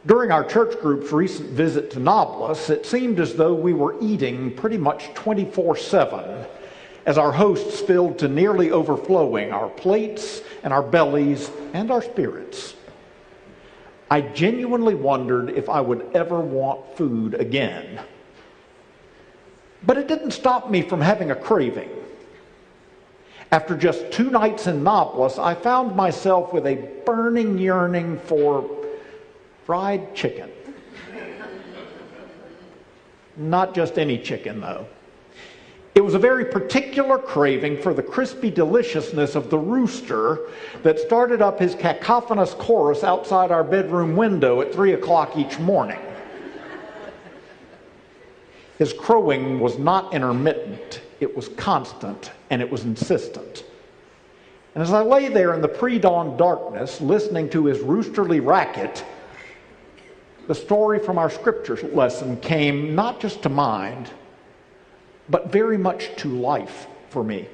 During our church group's recent visit to Nablus, it seemed as though we were eating pretty much 24/7 as our hosts filled to nearly overflowing our plates and our bellies and our spirits. I genuinely wondered if I would ever want food again. But it didn't stop me from having a craving. After just 2 nights in Nablus, I found myself with a burning yearning for fried chicken. Not just any chicken, though. It was a very particular craving for the crispy deliciousness of the rooster that started up his cacophonous chorus outside our bedroom window at 3 o'clock each morning. His crowing was not intermittent. It was constant, and it was insistent. And as I lay there in the pre-dawn darkness, listening to his roosterly racket, the story from our scripture lesson came not just to mind, but very much to life for me.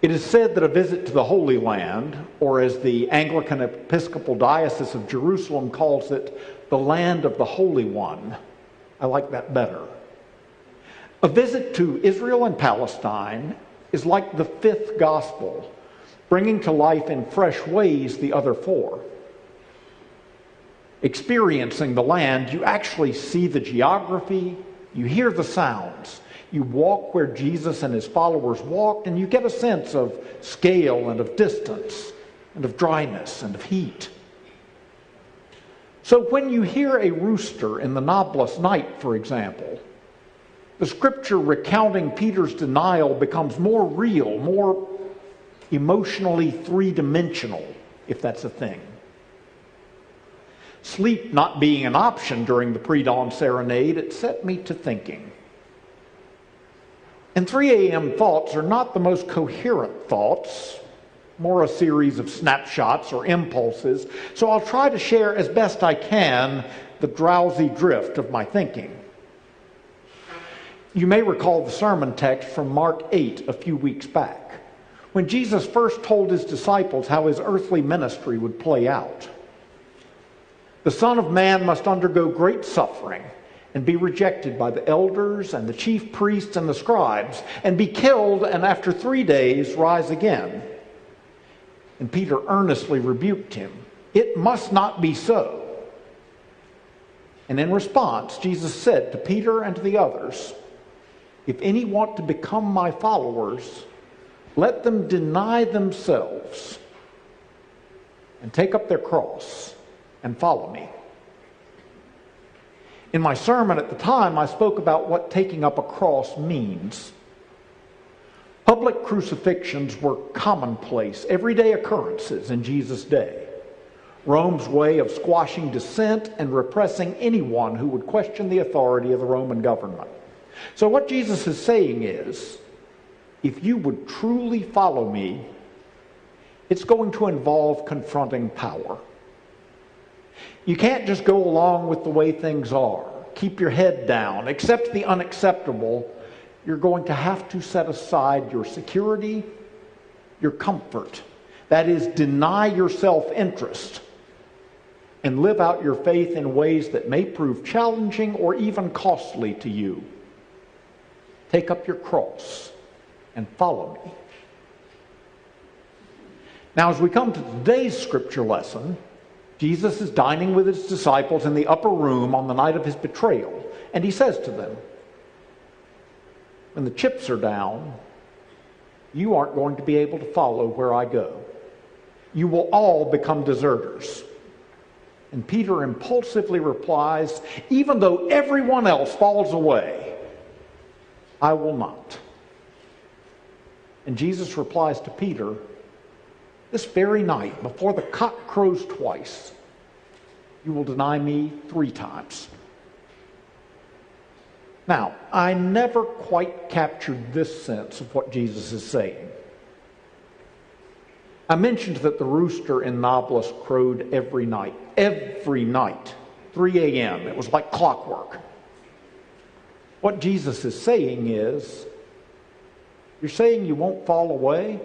It is said that a visit to the Holy Land, or as the Anglican Episcopal Diocese of Jerusalem calls it, the land of the Holy One. I like that better. A visit to Israel and Palestine is like the 5th gospel, bringing to life in fresh ways the other 4. Experiencing the land, you actually see the geography, you hear the sounds, you walk where Jesus and his followers walked, and you get a sense of scale and of distance and of dryness and of heat. So when you hear a rooster in the Nablus night, for example, the scripture recounting Peter's denial becomes more real, more emotionally 3-dimensional, if that's a thing. Sleep not being an option during the pre-dawn serenade, it set me to thinking. And 3 a.m. thoughts are not the most coherent thoughts, more a series of snapshots or impulses, so I'll try to share as best I can the drowsy drift of my thinking. You may recall the sermon text from Mark 8 a few weeks back, when Jesus first told his disciples how his earthly ministry would play out. The Son of Man must undergo great suffering and be rejected by the elders and the chief priests and the scribes and be killed and after 3 days rise again. And Peter earnestly rebuked him. It must not be so. And in response, Jesus said to Peter and to the others, if any want to become my followers, let them deny themselves and take up their cross and follow me. In my sermon at the time, I spoke about what taking up a cross means. Public crucifixions were commonplace, everyday occurrences in Jesus' day. Rome's way of squashing dissent and repressing anyone who would question the authority of the Roman government. So what Jesus is saying is, if you would truly follow me, it's going to involve confronting power. You can't just go along with the way things are. Keep your head down. Accept the unacceptable. You're going to have to set aside your security, your comfort. That is, deny your self-interest and live out your faith in ways that may prove challenging or even costly to you. Take up your cross and follow me. Now, as we come to today's scripture lesson, Jesus is dining with his disciples in the upper room on the night of his betrayal, and he says to them, when the chips are down, you aren't going to be able to follow where I go. You will all become deserters. And Peter impulsively replies, even though everyone else falls away, I will not. And Jesus replies to Peter, this very night, before the cock crows twice, you will deny me 3 times. Now, I never quite captured this sense of what Jesus is saying. I mentioned that the rooster in Nablus crowed every night, 3 a.m. It was like clockwork. What Jesus is saying is, you're saying you won't fall away?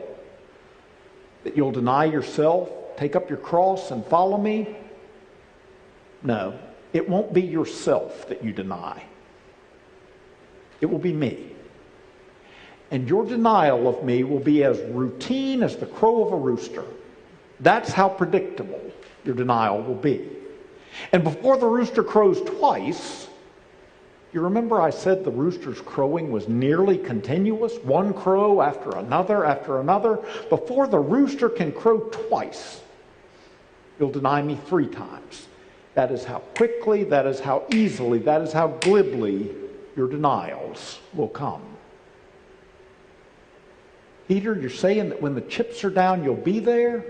That you'll deny yourself, take up your cross, and follow me? No, it won't be yourself that you deny. It will be me. And your denial of me will be as routine as the crow of a rooster. That's how predictable your denial will be. And before the rooster crows twice, you remember I said the rooster's crowing was nearly continuous, one crow after another after another. Before the rooster can crow twice, you'll deny me 3 times. That is how quickly, that is how easily, that is how glibly your denials will come. Peter, you're saying that when the chips are down, you'll be there?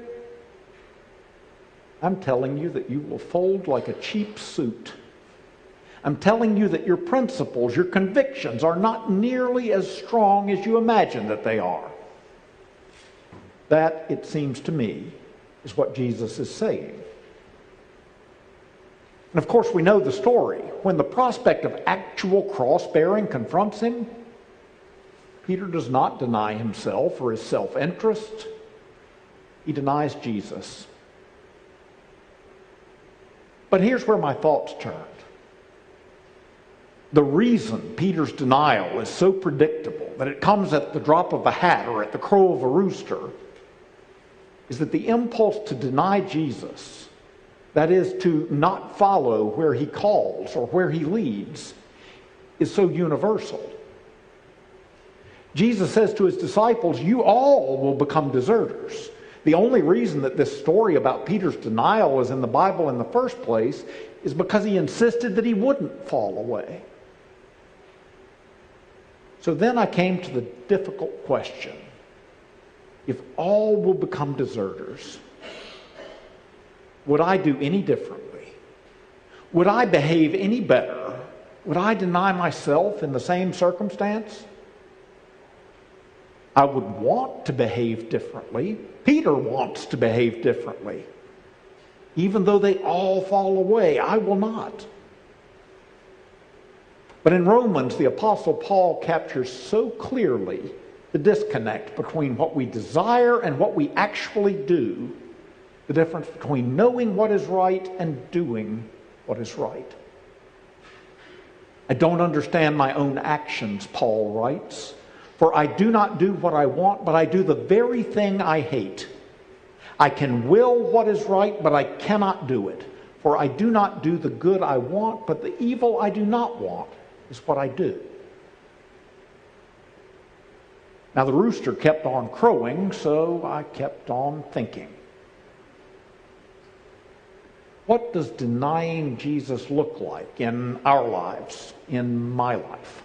I'm telling you that you will fold like a cheap suit. I'm telling you that your principles, your convictions are not nearly as strong as you imagine that they are. That, it seems to me, is what Jesus is saying. And of course, we know the story. When the prospect of actual cross-bearing confronts him, Peter does not deny himself or his self-interest. He denies Jesus. But here's where my thoughts turned. The reason Peter's denial is so predictable, that it comes at the drop of a hat or at the crow of a rooster, is that the impulse to deny Jesus, that is, to not follow where he calls or where he leads, is so universal. Jesus says to his disciples, you all will become deserters. The only reason that this story about Peter's denial is in the Bible in the first place is because he insisted that he wouldn't fall away. So then I came to the difficult question. If all will become deserters, would I do any differently? Would I behave any better? Would I deny myself in the same circumstance? I would want to behave differently. Peter wants to behave differently. Even though they all fall away, I will not. But in Romans, the Apostle Paul captures so clearly the disconnect between what we desire and what we actually do, the difference between knowing what is right and doing what is right. I don't understand my own actions, Paul writes, for I do not do what I want, but I do the very thing I hate. I can will what is right, but I cannot do it. For I do not do the good I want, but the evil I do not want is what I do. Now the rooster kept on crowing, so I kept on thinking. What does denying Jesus look like in our lives, in my life?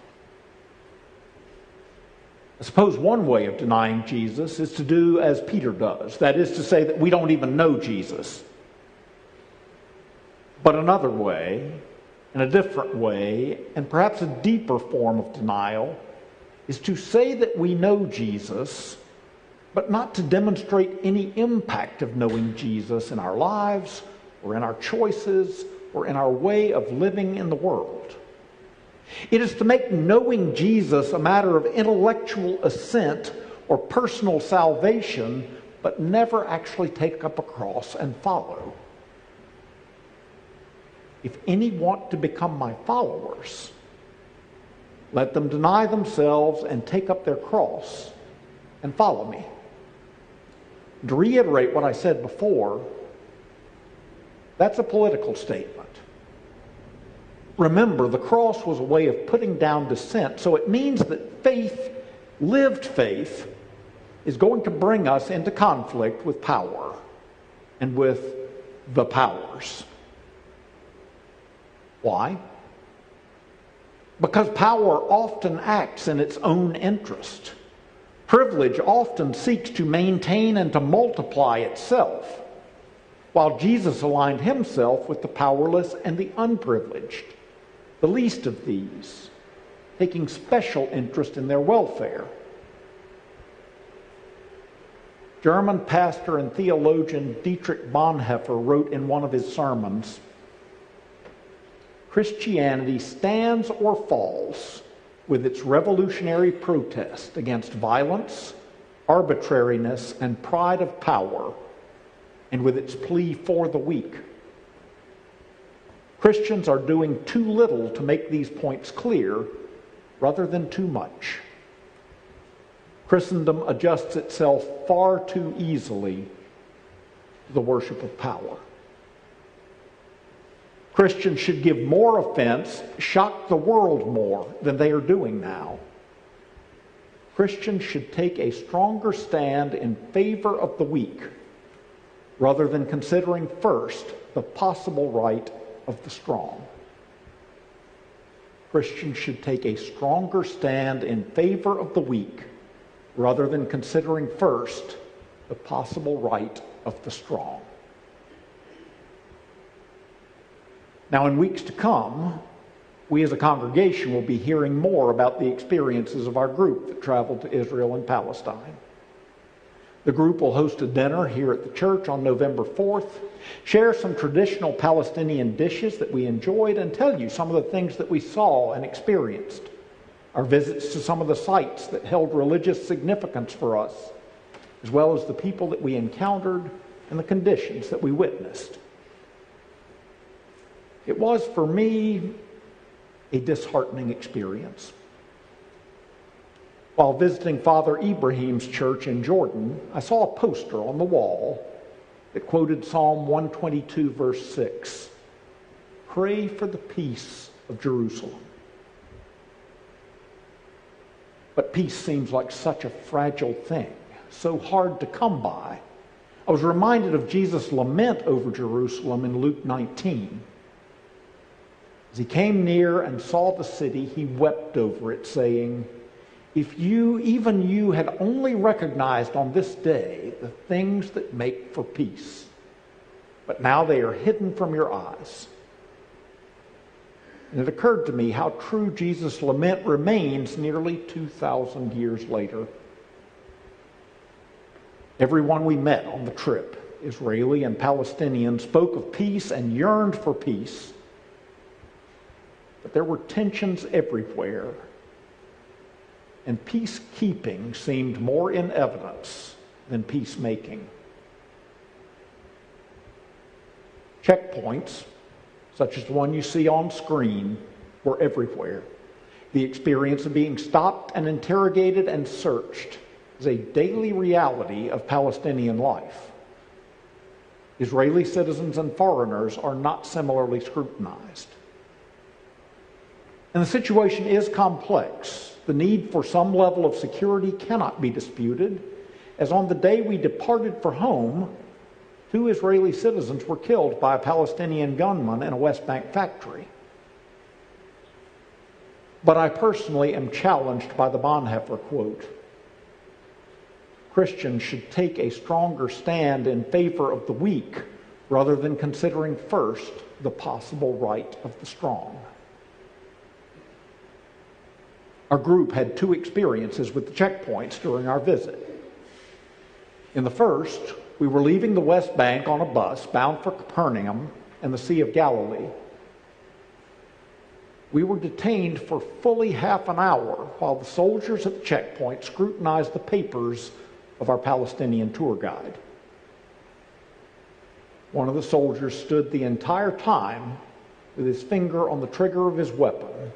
I suppose one way of denying Jesus is to do as Peter does. That is to say that we don't even know Jesus. But another way, in a different way, and perhaps a deeper form of denial, is to say that we know Jesus, but not to demonstrate any impact of knowing Jesus in our lives, or in our choices, or in our way of living in the world. It is to make knowing Jesus a matter of intellectual assent or personal salvation, but never actually take up a cross and follow. If any want to become my followers, let them deny themselves and take up their cross and follow me. To reiterate what I said before, that's a political statement. Remember, the cross was a way of putting down dissent, so it means that faith, lived faith, is going to bring us into conflict with power and with the powers. Why? Because power often acts in its own interest. Privilege often seeks to maintain and to multiply itself, while Jesus aligned himself with the powerless and the unprivileged, the least of these, taking special interest in their welfare. German pastor and theologian Dietrich Bonhoeffer wrote in one of his sermons, Christianity stands or falls with its revolutionary protest against violence, arbitrariness, and pride of power, and with its plea for the weak. Christians are doing too little to make these points clear rather than too much. Christendom adjusts itself far too easily to the worship of power. Christians should give more offense, shock the world more than they are doing now. Christians should take a stronger stand in favor of the weak rather than considering first the possible right of the strong. Christians should take a stronger stand in favor of the weak rather than considering first the possible right of the strong. Now, in weeks to come, we as a congregation will be hearing more about the experiences of our group that traveled to Israel and Palestine. The group will host a dinner here at the church on November 4th, share some traditional Palestinian dishes that we enjoyed, and tell you some of the things that we saw and experienced. Our visits to some of the sites that held religious significance for us, as well as the people that we encountered and the conditions that we witnessed. It was, for me, a disheartening experience. While visiting Father Ibrahim's church in Jordan, I saw a poster on the wall that quoted Psalm 122, verse 6. Pray for the peace of Jerusalem. But peace seems like such a fragile thing, so hard to come by. I was reminded of Jesus' lament over Jerusalem in Luke 19. As he came near and saw the city, he wept over it, saying, if you, even you, had only recognized on this day the things that make for peace, but now they are hidden from your eyes. And it occurred to me how true Jesus' lament remains nearly 2,000 years later. Everyone we met on the trip, Israeli and Palestinian, spoke of peace and yearned for peace. But there were tensions everywhere, and peacekeeping seemed more in evidence than peacemaking. Checkpoints, such as the one you see on screen, were everywhere. The experience of being stopped and interrogated and searched is a daily reality of Palestinian life. Israeli citizens and foreigners are not similarly scrutinized. And the situation is complex. The need for some level of security cannot be disputed, as on the day we departed for home, 2 Israeli citizens were killed by a Palestinian gunman in a West Bank factory. But I personally am challenged by the Bonhoeffer quote. Christians should take a stronger stand in favor of the weak rather than considering first the possible right of the strong. Our group had 2 experiences with the checkpoints during our visit. In the first, we were leaving the West Bank on a bus bound for Capernaum and the Sea of Galilee. We were detained for fully half an hour while the soldiers at the checkpoint scrutinized the papers of our Palestinian tour guide. One of the soldiers stood the entire time with his finger on the trigger of his weapon,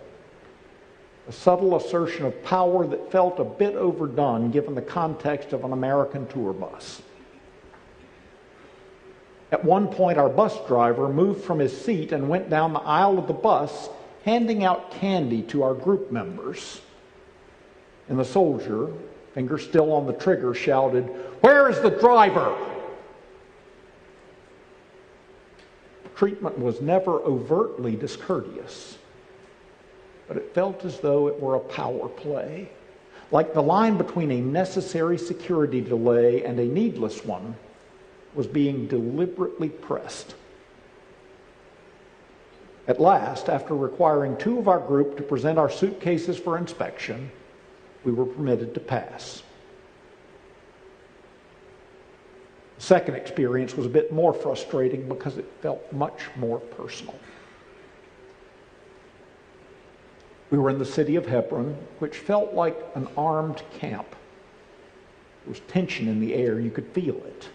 a subtle assertion of power that felt a bit overdone given the context of an American tour bus. At one point, our bus driver moved from his seat and went down the aisle of the bus, handing out candy to our group members. And the soldier, finger still on the trigger, shouted, "Where is the driver?" Treatment was never overtly discourteous, but it felt as though it were a power play, like the line between a necessary security delay and a needless one was being deliberately pressed. At last, after requiring 2 of our group to present our suitcases for inspection, we were permitted to pass. The second experience was a bit more frustrating because it felt much more personal. We were in the city of Hebron, which felt like an armed camp. There was tension in the air. You could feel it.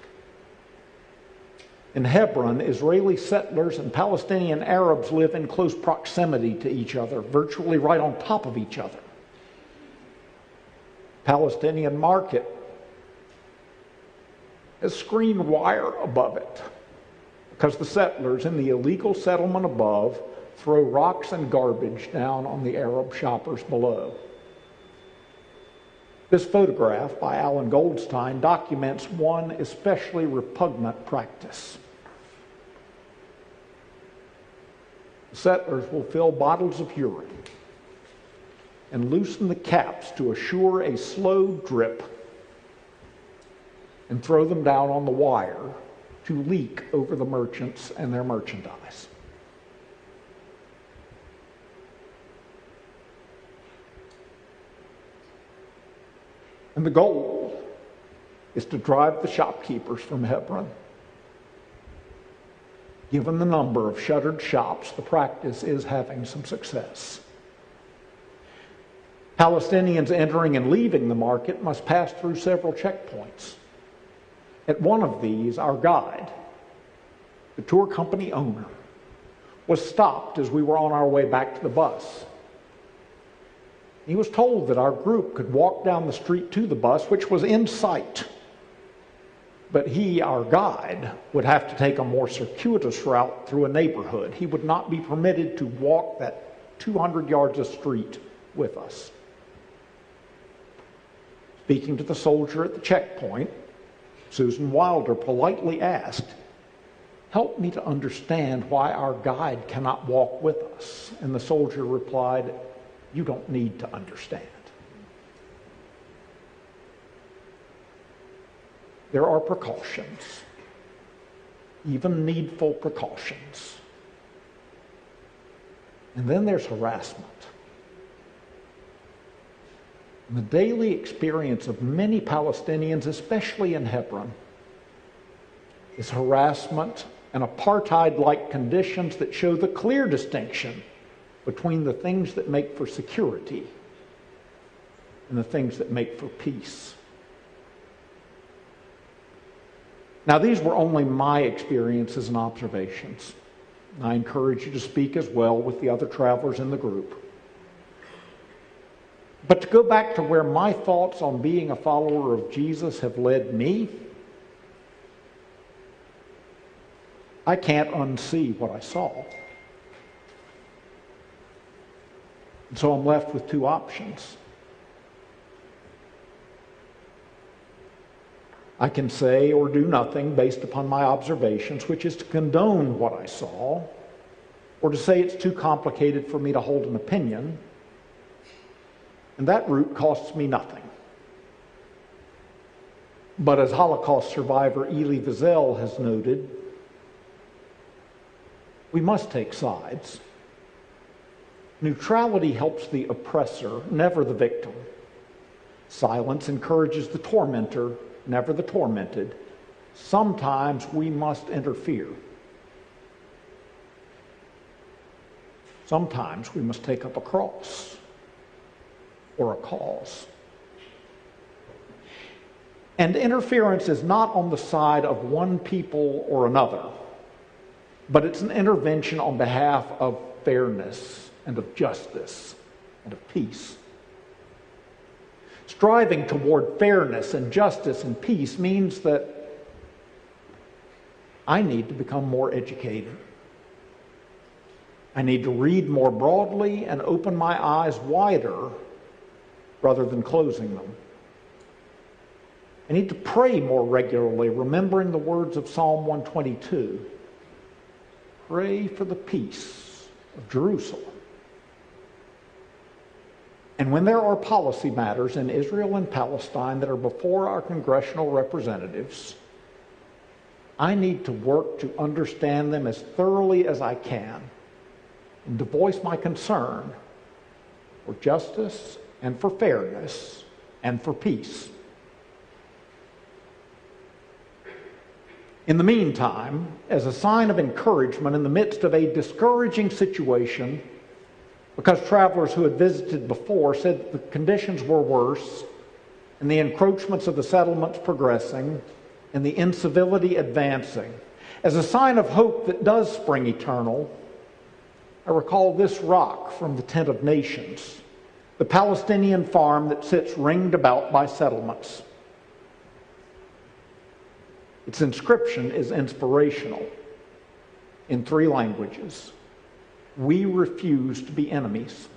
In Hebron, Israeli settlers and Palestinian Arabs live in close proximity to each other, virtually right on top of each other. Palestinian market has screen wire above it because the settlers in the illegal settlement above throw rocks and garbage down on the Arab shoppers below. This photograph by Alan Goldstein documents one especially repugnant practice. The settlers will fill bottles of urine and loosen the caps to assure a slow drip and throw them down on the wire to leak over the merchants and their merchandise. And the goal is to drive the shopkeepers from Hebron. Given the number of shuttered shops, the practice is having some success. Palestinians entering and leaving the market must pass through several checkpoints. At one of these, our guide, the tour company owner, was stopped as we were on our way back to the bus. He was told that our group could walk down the street to the bus, which was in sight. But he, our guide, would have to take a more circuitous route through a neighborhood. He would not be permitted to walk that 200 yards of street with us. Speaking to the soldier at the checkpoint, Susan Wilder politely asked, "Help me to understand why our guide cannot walk with us." And the soldier replied, "You don't need to understand." There are precautions, even needful precautions. And then there's harassment. And the daily experience of many Palestinians, especially in Hebron, is harassment and apartheid-like conditions that show the clear distinction between the things that make for security and the things that make for peace. Now, these were only my experiences and observations. I encourage you to speak as well with the other travelers in the group. But to go back to where my thoughts on being a follower of Jesus have led me, I can't unsee what I saw. And so I'm left with two options. I can say or do nothing based upon my observations, which is to condone what I saw, or to say it's too complicated for me to hold an opinion, and that route costs me nothing. But as Holocaust survivor Elie Wiesel has noted, we must take sides. Neutrality helps the oppressor, never the victim. Silence encourages the tormentor, never the tormented. Sometimes we must interfere. Sometimes we must take up a cross or a cause. And interference is not on the side of one people or another, but it's an intervention on behalf of fairness and of justice and of peace. Striving toward fairness and justice and peace means that I need to become more educated. I need to read more broadly and open my eyes wider rather than closing them. I need to pray more regularly, remembering the words of Psalm 122. Pray for the peace of Jerusalem. And when there are policy matters in Israel and Palestine that are before our congressional representatives, I need to work to understand them as thoroughly as I can and to voice my concern for justice and for fairness and for peace. In the meantime, as a sign of encouragement in the midst of a discouraging situation, because travelers who had visited before said that the conditions were worse and the encroachments of the settlements progressing and the incivility advancing, As a sign of hope that does spring eternal, I recall this rock from the Tent of Nations, the Palestinian farm that sits ringed about by settlements. Its inscription is inspirational in 3 languages. We refuse to be enemies.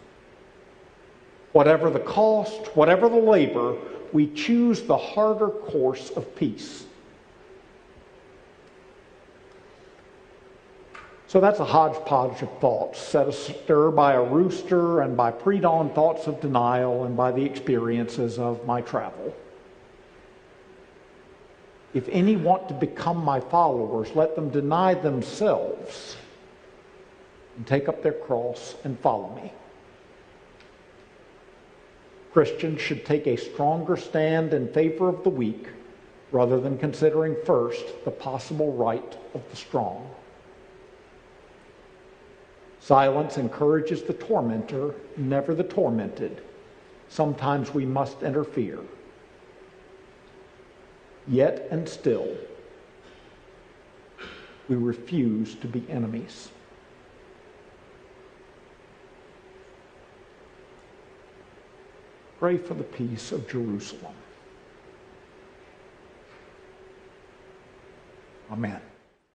Whatever the cost, whatever the labor, we choose the harder course of peace. So that's a hodgepodge of thoughts, set astir by a rooster and by pre-dawn thoughts of denial and by the experiences of my travel. If any want to become my followers, let them deny themselves and take up their cross and follow me. Christians should take a stronger stand in favor of the weak rather than considering first the possible right of the strong. Silence encourages the tormentor, never the tormented. Sometimes we must interfere. Yet and still, we refuse to be enemies. Pray for the peace of Jerusalem. Amen.